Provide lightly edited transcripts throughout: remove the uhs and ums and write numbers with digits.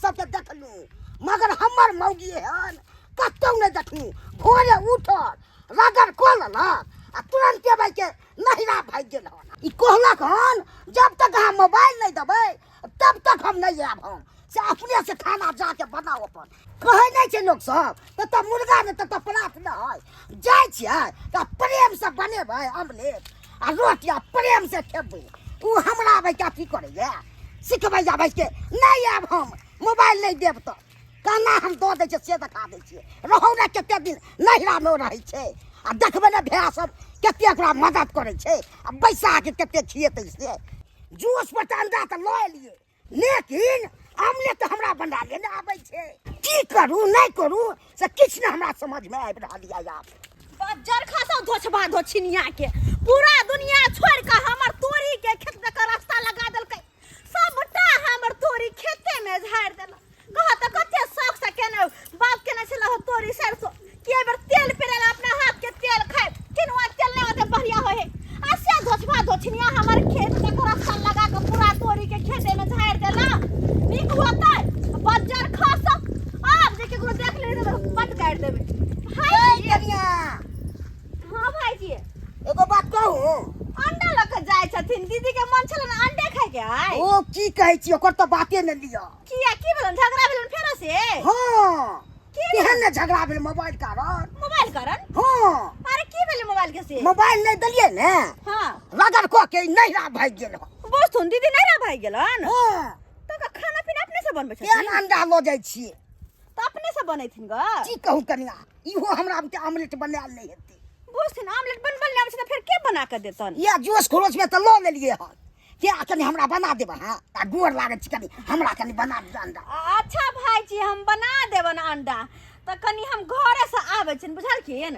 सबके देखलू मगर हमर मौगी हन कतौ नहीं देखलू भोरे उठल रगड़ को लेलक आ तुरंते भाई के नहिरा भाग गेल हन ई कहलक हन जब तक हम मोबाइल नहीं देबै तब तक हम नहीं आब हम से अपने से खाना जाके बनाओ अपन कहे नहीं छे लोग सब त मुर्गा ने त परात न है जाय छियै त प्रेम से बनेबै ऑमलेट आ रोटी प्रेम से खेबै उ हमरा भाई क्या की करे ये सिखबै जा भाई के नहीं आब हम मोबाइल नहीं देब त काना हम दो दे से दिखा दे छियै रहौ ना कते दिन नहिरा में रहै छै आ देखबै ना भैया सब कते ओकरा मदद करे छै आ बैसा के कते खिएतै से जूस पर अंडा त लऽ एलियै लेकिन ऑमलेट हमरा बना ले ना आबै छै की करू नहीं करू से किछ न हमरा समझ में आबि रहल या आब बज्जर खासा धोछबा धोछिनिया के पूरा दुनिया छोड़ के हमर तोरी के खेत में का रास्ता लगा देलकै सबटा हमर तोरी खेते में झाड़ देलक कहा त कते शौक से केने बाप केने छल तोरी सरसों के बेर तेल पेरेला अपना हाथ के तेल खाए किनवा तेल नहीं होते बढ़िया होए आ से धोछबा धोछिनिया हमर खेत में का रास्ता लगा के पूरा तोरी के खेते में झाड़ देला नीक होतै बज्जर खासा आप जे केकरो देख ले तो पट काट देबे भाई कनिया हां भाईजी एगो बात कहूं अंडा लके जाय छथिन दीदी के मन छलन अंडे खाय के आय ओ की कहै छी ओकर त बाते न लिया किया की भेलन झगड़ा भेलन फेरो से हां केहन न झगड़ा भेल मोबाइल कारण हां अरे की भेले मोबाइल के से मोबाइल नहीं दलिए ने हां रगड़ को के नहिरा भाग गेल बोस्तुन दीदी नहिरा भाग गेलन हां त खाना पीना अपने से बनबै केहन छथिन अंडा लो जाइ छी त अपने से बनैथिन ग की कहूं कनिया इहो हमरा के ऑमलेट बनायल नहीं हेतै बोस्तुन ऑमलेट बनबल नै आबै छै त फेर के बना के देतन या जोश खरोच में त लो लेलिए हन क्या कनी हमरा बना देब हां आ गोर लागे छी कनी हमरा कनी बना दे अंडा अच्छा भाईजी हम बना देबन अंडा त कनी हम घरे से आबै छिन बुझलखिन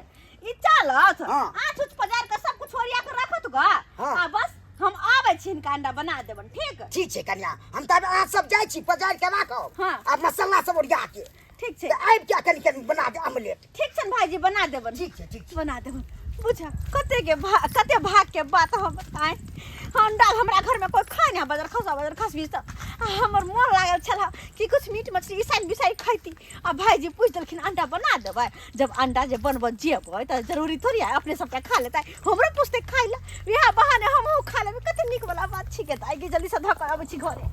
ई चालत हाँ। आठ उच बाजार के सब कुछ ओरिया के रखत ग हाँ। आ बस हम आबै छिन का अंडा बना देबन ठीक ठीक छै कनिया हम त आज सब जाय छी बाजार के राखब हाँ। आ मसाला सब ओरिया के ठीक छै त आबि क्या कनी कनी बना दे ऑमलेट ठीक छन भाईजी बना देबन ठीक छै बना देबन बुझा कते भाग के बात हम बताएं अंडा हमरा घर में कोई खाए ना बाजार खस भी त हमर मन लागल छला कि कुछ मीट मछली ईसाई बिसाई खैती आ भाईजी पूछ देलखिन अंडा बना देबै जब अंडा जे बनब जेबै त जरूरी थोड़ी है अपने सबके खा लेतै हमरो पूछते खाइ ला यह बहाने हमहु खा लेबै कते निक वाला बात छिके त आइ जल्दी से धक आबै छी घरे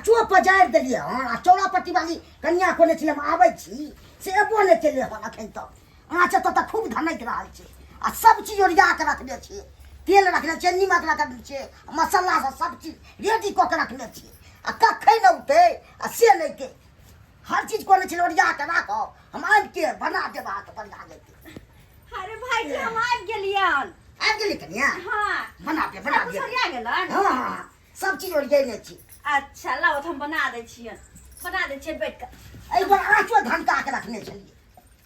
चुप पजार देलिए हां चौरापट्टी वाली कन्या कोने छले हम आबै छी से एबो ने चले हन अखन तक आँच त खूब धनक रहल छै आ सब चीज ओरिया के रखने छी तेल रखने छी नीमक रखने छी मसाला सब चीज रेडी क के रखने छी आ कखै न उठे आ से नहीं के हर चीज कोने छले ओरिया के राखो हम आब के बना देबा त बना देते अरे भाईजी हम आबि गेलियन आब गेली कन्या हां बना दे ओरिया गेलन हां सब चीज ओरियाने छी अच्छा लाओ हम बना दै छियन बना दै छियै बैठ के एहि बार आँचो धनका के रखने छलिए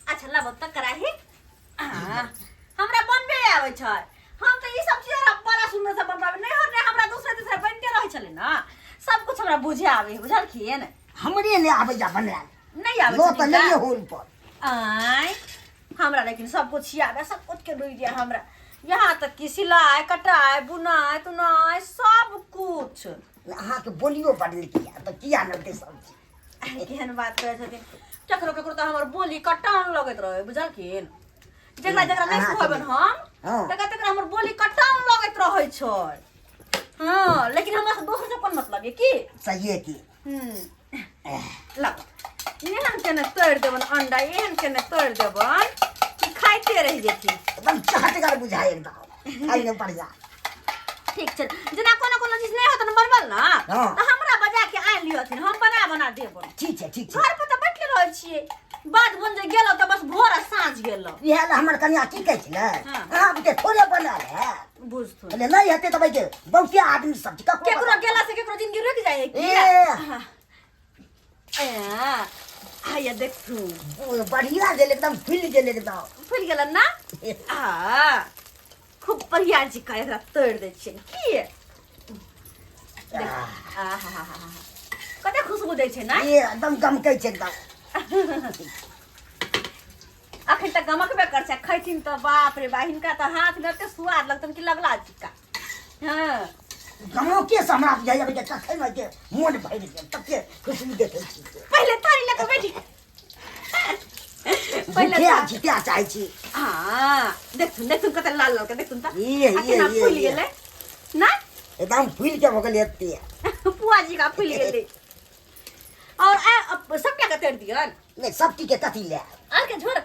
अच्छा लाओ त कराही हमरा बनबे आबै छै हम त ई सब चीज बड़ा सुंदर से बनबाबे नहीं हो हमरा दूसरे बनते रहै छले ना सब कुछ हमरा बुझे आवे बुझलखिन हमरे ने आबै जा बनाल नहीं आवे लो त ले होल पर आय हमरा लेकिन सब कुछ आवे सब कुछ के रुई दिया हमरा यहाँ तक कि सिलाई कटाई बुनाई तुनाई सब कुछ अहाँ के बोलियो बड़ नीक या त किया न दे सब केहन बात करे छथिन केकरो केकरो त हमर बोली कटान लगैत रहे बुझलखिन जकरा नहीं कहबन हम तकरा हमर बोली कटान लगैत रहै छै हां लेकिन हमरा से दोसर से कोन मतलब है की सही है की ला एहन केने तोड़ देबन अंडा एहन केने तोड़ देबन कि खाइते रह जेती एकदम चहटगर बुझाए एकदम खाइ न पड़ जा ठीक छै जना कोनो चीज नहीं होत न बनबल ना त हमरा बजा के आइ लियथिन हम बना देबन ठीक छै घर पर त बैठले रहै छियै बात बन जे गेलो त बस भोर आ साँझ गेलो इहे ला हमर कन्या की कहै छै ने अहाँ के थोड़े बनल है बुझथु ले नहीं हेते त भाई के बहुते आदमी सब केकरो गेला से केकरो जिंदगी रुक जाए की आया देखू बढ़िया गेल एकदम फुल गेल एकदम फुल गेलन ना खूब बढ़िया जी का एकरा तोड़ दे छियै की कते खुशबू दै छै ना ये एकदम गमकै छै एकदम अखन तक गमकबे कर छै खैथिन त बाप रे बा हिनका त हाथ में एते स्वाद लगतन कि लगला चिका हां गाँव के हमरा बुझाइए बेटा कखे में के मन भरि गेल तके खुशी देखै छी पहले थारी लेके बैठी पहले जितिया चाहै छी हां देखथुन कत लाल लाल के देखथुन त ये फूल गेलै ना एकदम फूल के भगल एते पुआ जी का फूल गेलै और सब क्या कर दियन नहीं सब के कथी ले आर के झोर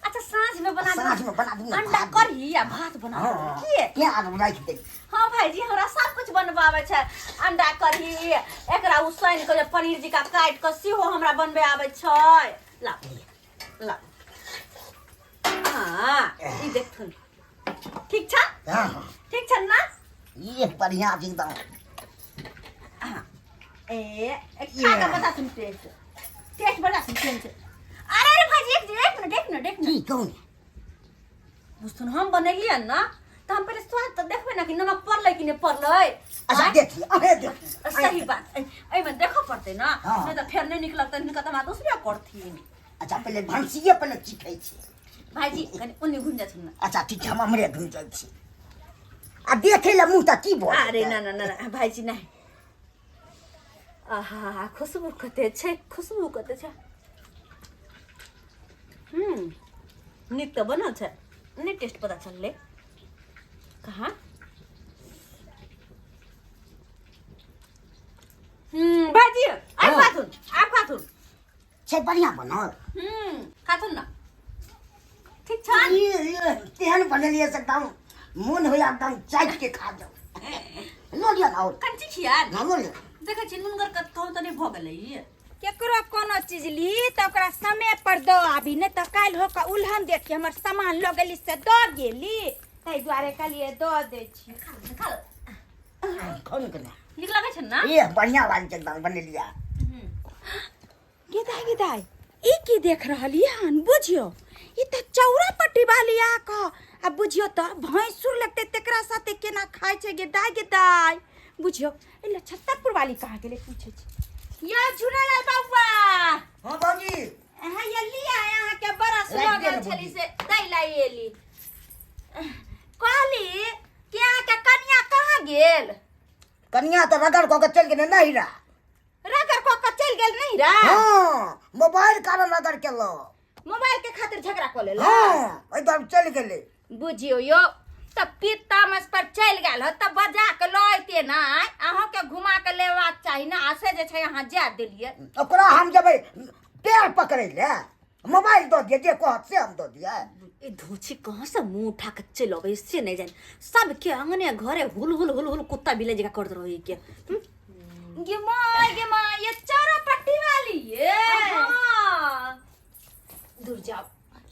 अच्छा साँझ में बना दूंगा अंडा करी या भात बना के क्या राख दे हां भाई जी हमरा सब कुछ बनबावे छै अंडा करी एकरा उसैन के पनीर जी का काट के सेहो हमरा बनबे आवे छै ला हां ई देखथुन ठीक छ हां ठीक छ ना ये बढ़िया एकदम खा के बता तुम टेस्ट बता तुम टेस्ट अरे भाई एक मिनट की कौन सुन हम बनेलिए ना तो हम पहले स्वाद तो देखबे ना कि नमक पड़लै कि नहीं पड़लै अच्छा देखिए अहे देखिए सही बात ए में देखो पड़ते ना नहीं तो फिर नहीं निकलत त इनका तमा दूसरे करथिन अच्छा पहले भंसिए पहले चिखै छी भाई जी कनी उन्नी घुम जा छन अच्छा ठीक हम हमरे घुम जाइ छी आ देखे ले मुंह त की बोल अरे ना भाई जी नहीं आहा खुशबू कते छै निक तो बनल छै नहीं टेस्ट पता चलले कहाँ भाजी आप खाथुन छै बढ़िया बनल खाथुन ना ठीक छ ये तेहन बनलिए से एकदम मन होया एकदम चाट के खा जाओ लो लिया ना और कंची खिया ना लो लिया देखै छी नुनगर क कहू त नहीं भ गेलै केकरो कोनो चीज ली तो ओकरा समय पर दो अभी नहीं तो काल हो का उल्हन देखी हमर सामान लो गेली से दो गेली तै द्वारे कलिए दो दे छी खा कौन करना निक लागै छ ना ये बढ़िया वाली एकदम बनलिया गिदाई ई की देख रहली हन बुझियो ई त चौरा पट्टी वाली आ का अब बुझियो त भैंसुर लगते तेकरा साथे केना खाय छै गिदाई बुझियो इला छत्तरपुर वाली कहा गेले पूछे छी या झुलालाल बाबा हां बाबूजी हां ये लिया यहां के बरस लगल छली से दैला एली कहली क्या के कन्या कहां गेल कन्या तो रगड़ को के चल गेल नहिरा रगड़ को के चल गेल नहिरा हां मोबाइल कारण रगड़ के लो मोबाइल के खातिर झगड़ा को ले हां एकदम चल गेले बुझियो यो तब पिता मस पर चल गेल हो तब बजा के लइते ना अहाँ के घुमा के लेवाक चाहि ना आसे जे छै अहाँ जा देलिए ओकरा हम जब पैर पकड़े ले मोबाइल दो दिए जे कहत से हम दो दिए ए धूची कहां से मुंह उठा के चलो बे से नहीं जान सब के अंगने घरे हुल कुत्ता बिले जगह कर रही के गे मां ये चारा पट्टी वाली ये हां दूर जाओ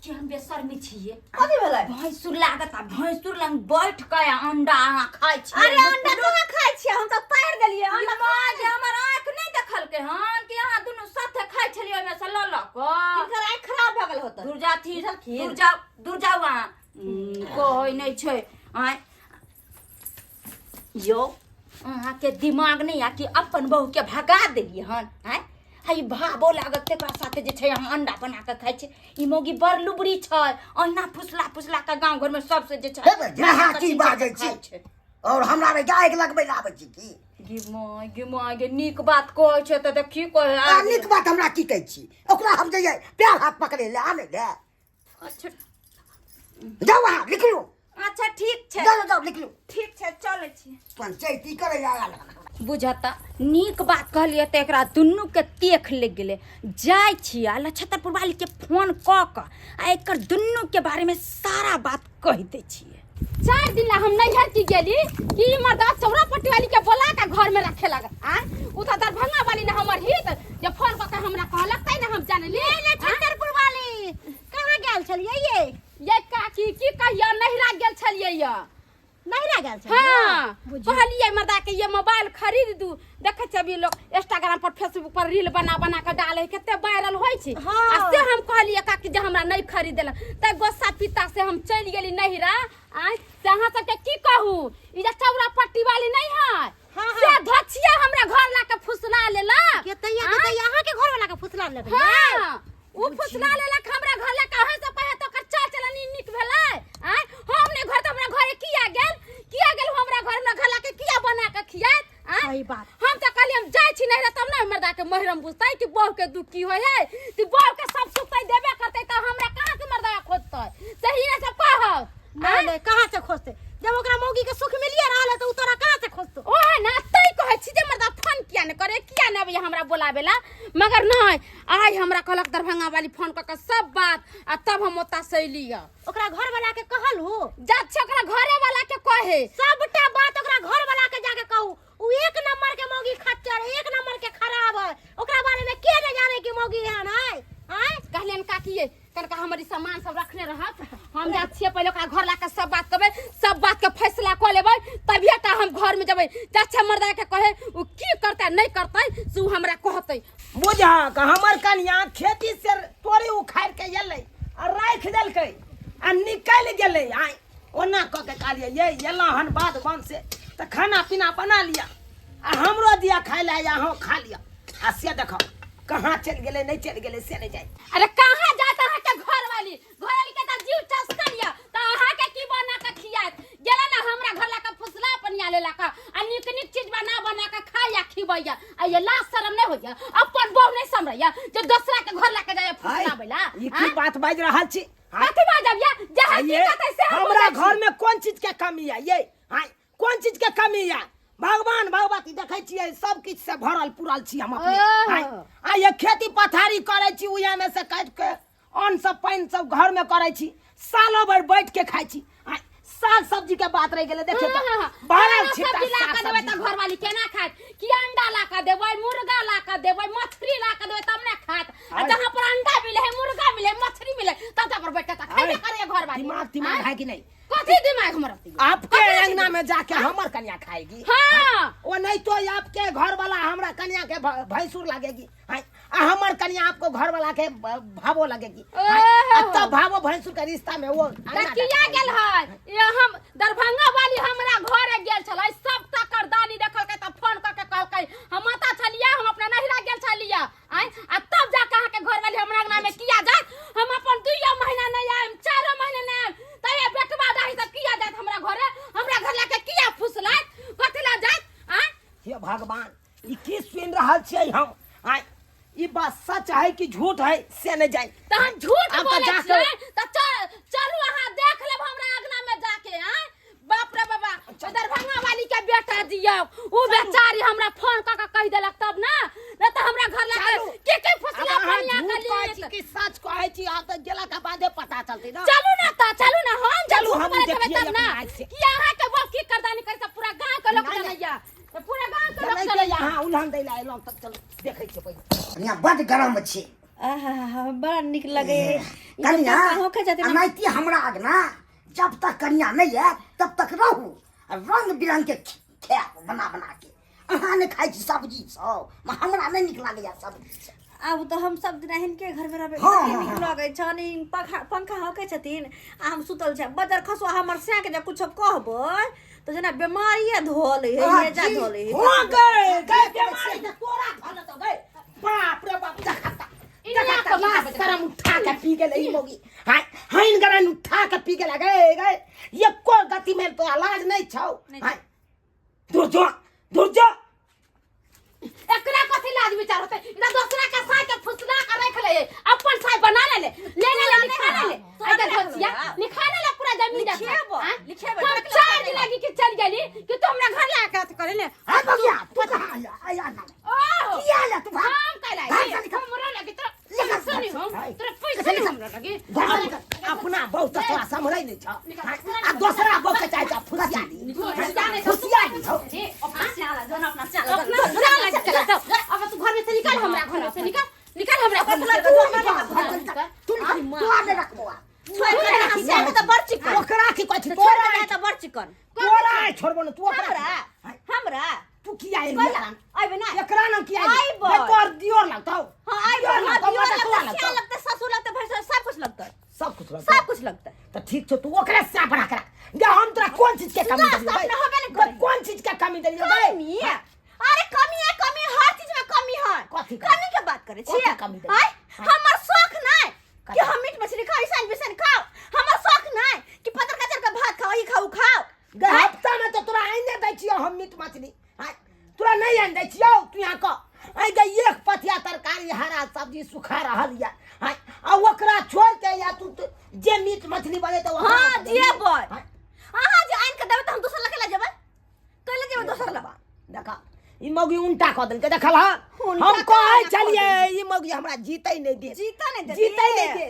कि हम बेशर्मी छिए कथि भेलै भैंसुर लागत भैंसुर लंग बैठ के अंडा अहाँ खाइ छी अरे अंडा कहां खाइ छी हम त तैर गेलिए अंडा मां जे हमर आंख नहीं देखल के हन कि अहाँ दुनु साथे खाइ छलिए ओमे से ल ल क इनकर आंख खराब भ गेल होत दूर जाथी दूर जाओ वहां कोई नहीं छै आय यो अहाँ के दिमाग नहीं आ कि अपन बहू के भगा देलिए हन आय हई भाबो लागत तेकरा साथे जे छै हम अंडा बना के खाइ छै ई मोगी बड़ लुबरी छै ओहिना फुसला के गांव घर में सब से जे छै जहाँ की बाजै छी और हमरा में गाय के लगबै लाबै छी की गे नीक बात कहै छै त देखी कहै नीक बात हमरा की कहै छी ओकरा हम जइए पैर हाथ पकड़े ले आने ले अच्छा जाओ वहाँ लिख लो अच्छा ठीक छै जाओ लिख लो ठीक छै चलै छी पंचायती करे लागल बुझता नीक बात कहलिए त एकरा दुन्नू के तेख लग गेले जाय छी आ छतरपुर वाली के फोन क क आ एकर दुन्नू के बारे में सारा बात कह दे छिए 4 दिन ला हम नैहर की गेली कि मर्दा चौरा पट्टी वाली के बोला के घर में रखे लगा आ उ त दरभंगा वाली ने हमर हित जे फोन क के हमरा कहलक तै ने हम जान ले छतरपुर वाली कहां गेल छलिए ये काकी की कहिया नैहरा गेल छलिए ये नहिरा गेल छै हां कहलिए मर्दा के ये मोबाइल खरीद दू देखे छ अभी लोग इंस्टाग्राम पर फेसबुक पर रील बना के डाले कते वायरल होय छै आ से हम कहलिए काकी जे हमरा नहीं खरीदेला त गोस्सा पिता से हम चल गेली नहिरा आ से अहाँ सब के की कहू ई जे चौरा पट्टी वाली नहीं है से धछिया हमरा घर ला के फुसला लेला के तैया अहाँ के घर वाला के फुसला लेबै हां उ फुसला लेला हमरा घर ला कहां से पहे तो कर चाल चलनी निक भेलै आ हमने घर तो हमरा घरे किया गेल हमरा घर में घर ला के किया बना के खियात सही बात। हम तो कहली हम जाय छी नहीं तब ना मर्दा के महिरम बुझतै कि बहू के दुख की होय है कि बहू के सब सुख तै देबे करतै त हमरा कहां से मर्दा खोजतै सही ने सब कहब नहीं कहां से खोजते जब ओकरा मौगी के सुख मिलिए रहल त उ तोरा कहां से खोजतो ओहे ना तै कहै छी जे मर्दा फोन किया न करे किया न अबे हमरा बोलावेला मगर नहीं आई हमरा कहलक दरभंगा वाली फोन क के सब बात आ तब हम ओता से लिया ओकरा घर वाला के कहल हो जा छ ओकरा घरे वाला के कहे सबटा बात ओकरा घर वाला के जाके कहू उ एक नंबर के मौगी खच्चर एक नंबर के खराब है ओकरा बारे में के न जाने की मौगी है ना आय कहलेन काकी कनका हमारी सामान सब रखने रहत हम जा छिए पहले ओकरा घर लाके सब बात करबै सब बात के फैसला क लेबै तभिए ता हम घर में जबै चाचा मर्दा के कहे उ की करतै नहीं करतै से हमरा कहतै बुझा का हमर कन्या खेती से तोरे उखाड़ के एलै आ राख देलकै आ निकल गेलै आइ ओना क के कहलिए ये एला हन बाद बन से त खाना पीना बना लिया आ हमरो दिया खाइ ले या हो खा लिया आ से देखो कहां चल गेलै नहीं चल गेलै से नहीं जाय अरे कहां जात अहाँ के घर वाली के त जीव चस्करिया त अहाँ के की बना के खियात गेला ना हमरा घर ला के फुसला पनिया लेला का आ निक निक चीज बना के खाया खिबैया आ ये लाज शरम नहीं होइया अपन बहू नहीं समरैया जे दूसरा के घर ला के जाय फुसला बैला ई की बात बाज रहल छी कथि बाजब या जहां की कहतै से हमरा घर में कौन चीज के कमी है ये हां कौन चीज के कमी है भगवान भगवती देखै छियै सब किछ से भरल पुरल छी हम अपने आ ये खेती पथारी करै छी उया में से काट के अन्न सब पानी सब घर में करै छी सालों भर बैठ के खाइ छी साग सब्जी के बात रह गेलै देखे त भरल छी सब्जी ला के देबै त घर वाली केना खात कि अंडा ला के देबै मुर्गा ला के देबै मछली ला के देबै तब ने खात आ जहां पर अंडा मिले है मुर्गा मिले मछली मिले तब पर बैठ के खाइबे करे घर वाली दिमाग है कि नहीं कथि दिमाग हमरा आपके अंगना में जाके हमर कन्या खाएगी हां वो नहीं तो आपके घर वाला हमरा कन्या के भैंसुर लगेगी आ हमर कन्या आपको घर वाला के भावो लगेगी तब भावो भैंसुर के रिश्ता में वो किया गेल है ये हम दरभंगा वाली हमरा घरे गेल छलै सब तकर दानी देखल के त फोन क के कहलकै हम माता छलिया हम अपना नहिरा गेल छलिया आ तब जा के अहाँ के घर वाली हमरा अंगना में किया जात हम अपन 2 महीना नहीं आएम 4 महीना नहीं आएम त ये बेटवा दाही सब किया जात हमरा घरे हमरा घर ला के किया फुसलात कथि ला जात हे भगवान ई की सुन रहल छियै हम ई बात सच है कि झूठ है से नहीं जाए त हम झूठ बोलै छियै त चलू अहाँ देख लेब हमरा अंगना में जाके बाप रे बाबा दरभंगा वाली के बेटा दिया उ बेचारी हमरा फोन क के कह देलक तब ना न त हमरा घर ला के फसला पनिया के लिए कि सच कहै छी आ त गेला के बादे पता चलतै ना चलू ना हम चलू हम देखबै देखिए तब ना कि अहाँ के वो की करदानी कर सब पूरा गांव के लोग जनैया पूरा गांव के लोग चले यहाँ उल्हन दै ला एलौं तक चल देखै छी पहिले कन्या बड़ गरम छी बड़ा निक लगे कन्या होके जाते अनाइती हमरा आगना जब तक कन्या नहीं है तब तक रहू रंग बिरंग के खाएब बना के अहाँ ने खाइ छी सब्जी सब हमरा नहीं निक लागैया सब्जी अब तो हम सब दिन हिनके घर में रहबे हाँ, निक लगे छनी पंखा होके छथिन आ हम सुतल छै बदर खसवा हमर से के जे कुछ कहबै तो जना बीमारी धोल है ये जा धोल है हो गए बीमारी त तोरा धल त गए बाप रे बाप देखता शर्म उठा के पी गेलै ई मोगी हाय हइन गरन उठा के पी गेला गए एको गति में तो इलाज नहीं छौ हाय दूर जो एकरा कथि लाज विचार होतै इना दूसरा के साई के फुसला के रख ले अपन साई बना ले निखा ले आई त घसिया निखा ले पूरा जमीन जा लिखेबो हम चार्ज लगी कि चल गेली कि तू हमरा घर ला के करे ले हां बगिया तू कहां आया ना ओ किया ला तू हम कहला हमरा लगी तो सुनी हम तेरे पैसा हमरा लगी अपना बहुत तोरा समझै नहीं छ आ दूसरा बो के चाहे फुसिया अपना चला अब तू घर में से निकाल हमरा घर से निकाल हमरा तू आने रखबो तो बड़ चिकन ओकरा की कहै छी तोरा तो बड़ चिकन तोरा छोड़बो न तू हमरा तू किया आइबे ना एकरा नाम किया आइबो। बेकार दियोर लगतौ हां आइबो क्या लगता ससुर लगता भैंस सब कुछ लगता सब कुछ लगता तो ठीक छ तू ओकरे से बना कर गे हम तोरा कौन चीज के कमी देलियै कौन चीज के कमी देलियै कमी है अरे कमी हर चीज में कमी है कथी कमी के बात करे छी कथी कमी देलियै? हाय हमर शौक नहीं कि हम मीट मछली खाई सान बिसन खाओ हमर शौक नहीं कि पतर कचर का भात खाओ ई खाओ गे हफ्ता में तो तोरा आइने दै छियो हम मीट मछली हाय तोरा नहीं आन दै छियौ तू यहाँ क आई गई एक पथिया तरकारी हरा सब्जी सुखा रहल या हाय आ ओकरा छोड़ के या तू जे मीट मछली बने तो हां जेबै अहाँ जे आइन के देबै त हम दोसर लगे जेबै कइले जेबै दोसर लबा देखा ई मौगी उल्टा क देलकै देखल ह हम कहै छलिए ई मौगी हमरा जीतै नहीं दे जीता नहीं दे जीतै नहीं दे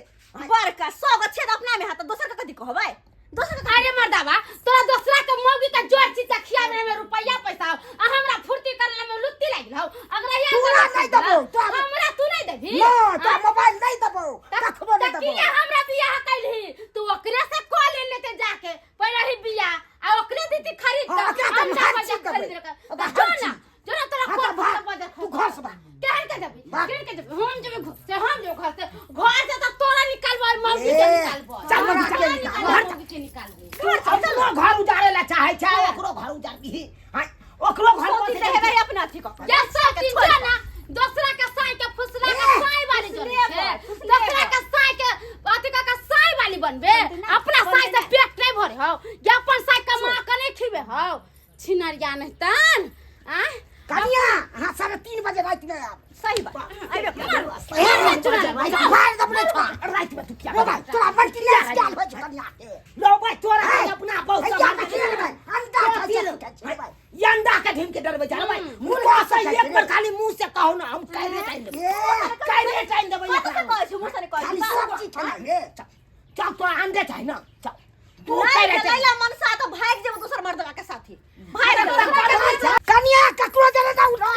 बड़का सब अच्छे तो अपना में हाथ दोसर के कथि कहबै दोसर के अरे मर्दावा तोरा दूसरा के मौगी का जोर चीज खिया में रुपया पैसा आ हमरा फुर्ती करले में लुत्ती लागिल हौ अगर या तोरा नहीं देबो हमरा तू नहीं देबी ना तो मोबाइल नहीं देबो रखबो नहीं देबो किया हमरा बियाह कैलही तू ओकरे से कॉल लेते जाके पहले ही बियाह आ ओकरे दीदी खरीद हाँ, क्या तुम अंडा हर चीज बजा खरीद देबै। के अब जो हर ना चीज। जो ना तोरा हाँ, कॉल तो भाग, बजा तू घर से भाग। कहन के देबी भाग। कहन के देबी हम जब घर से घर से तो तोरा निकालबो और मौगी ए, के निकालबो चल मौगी के तोरा निकाल, निकाल, हट। मौगी के निकालबो अपनो घर उजाड़े ला चाहे छै ओकरो घर उजाड़ दी हाय ओकरो घर सोती पर देबै अपना अथि क या सब दिन जाना दूसरा के साई के फुसला के साई वाली जोड़ी छे दूसरा के साई के अथी का साई वाली बनबे अपना साई से पेट नहीं भरे हो या अपन साई कमा के नहीं खिबे हो छिनरिया नहीं तन आ कनिया हां 3:30 बजे रात में आब सही बात अबे मारू ए मोबाइल दबले था रात में तू क्या मोबाइल तोरा बंटी ले स्टाइल हो कनिया के लो भाई तोरा के अपना बहुत भैया सामान के खेल भाई अंडा खा भाई ये अंडा के ढीम के डरबे जा भाई मुर्गा से एक बार खाली मुंह से कहो ना हम काहे टाइम देबे ए काहे टाइम देबे बात के कहै छु मुसने कहै खाली सब्जी खाएंगे चल तोरा अंडे चाहिए ना चल तू नहीं काहे टाइम लैला मनसा तो भाग जेबो दोसर मर्दवा के साथी भाग कनिया ककरो जने ना उठा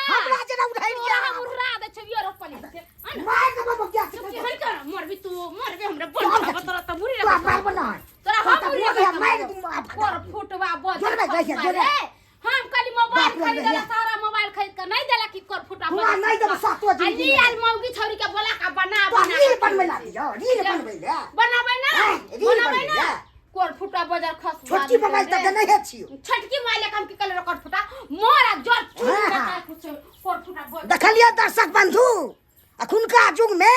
हमरा जने उठाई तोरा हम उड़ा दे छबियो रोपली से मार के बाबू क्या चुप हल कर मरबी तू मरबे हमरा बन तोरा त बुरी तू लगे मार बना तोरा हम बुरी लगे मार दूंगा पर फुटवा बज जोर भाई, जोर भाई। हम खाली मोबाइल बाप रे खरीद भैया। सारा मोबाइल खरीद कर नहीं देला कि कर फुटा हुआ नहीं देबो सातो जिंदगी अली आल मौगी छौरी के बोला का बना तो बना रील बनवे लागी जो रील बनवे ले बनाबै ना हाँ, रील बनाबै बनवे ना ले। कोर फुटा बजार खस छोटकी मोबाइल तक नहीं है छियो छटकी मोबाइल काम के कलर कर फुटा मोरा जोर चुन हाँ, के हाँ। कुछ कोर फुटा बज देखलिए दर्शक बंधु अखुनका युग में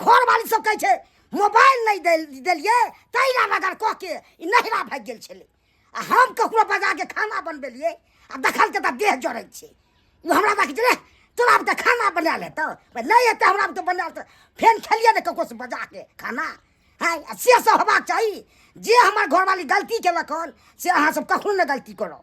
घर वाली सब कहै छै मोबाइल नहीं देलिए तैरा लगर कह के ई नहिरा भाग गेल छले आ हम ककरो बजा के खाना बनबेलिए आ देखल के त देह जड़ै छै ई हमरा बाकी छै तोरा अब त खाना बना ले तो नहीं है हमरा तो बना तो फेन खेलिए ने ककरो से बजा के खाना है से सब होबाक चाही जे हमर घर वाली गलती केलक हन से अहाँ सब कखनो न गलती करो